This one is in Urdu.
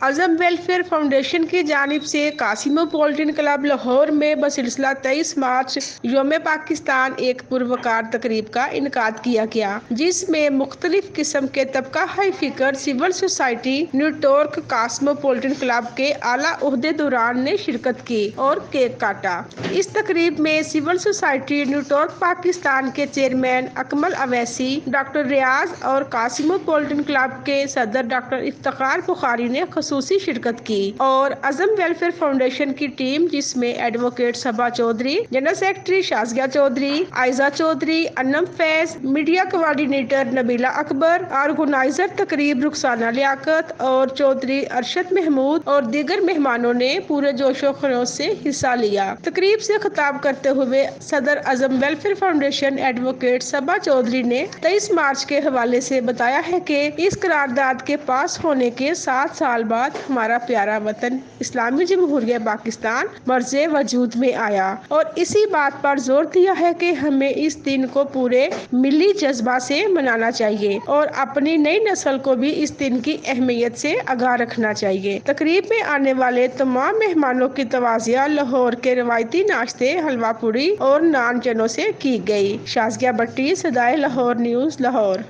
عزم ویلفیئر فاؤنڈیشن کی جانب سے کاسموپولیٹن کلب لاہور میں بسلسلہ 23 مارچ یوم پاکستان ایک پروقار تقریب کا انعقاد کیا گیا، جس میں مختلف قسم کے طبقہ فکر civil society network cosmopolitan club کے اعلیٰ عہدیداران نے شرکت کی اور کیک کاٹا۔ اس تقریب میں سول سوسائٹی نیٹورک پاکستان کے چیئرمین اکمل اویسی، ڈاکٹر ریاض اور کاسموپولیٹن کلب کے صدر ڈاکٹر افتخار بخاری نے خصوصی شرکت کی، اور عزم ویلفیئر فاؤنڈیشن کی ٹیم جس میں ایڈوکیٹ صبا چودھری، جنرل سیکرٹری شازیہ چودھری، عائزہ چودھری، انم فیض، میڈیا کوآرڈینیٹر نبیلہ اکبر، آرگنائزر تقریب رخسانہ لیاقت اور چودھری ارشد محمود اور دیگر مہمانوں نے پورے جوش و خروش سے حصہ لیا۔ تقریب سے خطاب کرتے ہوئے صدر عزم ویلفیئر فاؤنڈیشن ایڈوکیٹ صبا چودھری نے 23 مارچ کے حوالے سے بتایا ہے کہ اس قرارداد کے پاس ہونے کے 7 سال بعد ہمارا پیارا وطن اسلامی جمہوریہ پاکستان مرز وجود میں آیا، اور اسی بات پر زور دیا ہے کہ ہمیں اس دن کو پورے ملی جذبہ سے منانا چاہیے اور اپنی نئی نسل کو بھی اس دن کی اہمیت سے آگاہ رکھنا چاہیے۔ تقریب میں آنے والے تمام مہمانوں کی توازیہ لاہور کے روایتی ناشتے حلوہ پوری اور نان چنوں سے کی گئی۔ شازیہ بٹی، صدائے لاہور نیوز، لاہور۔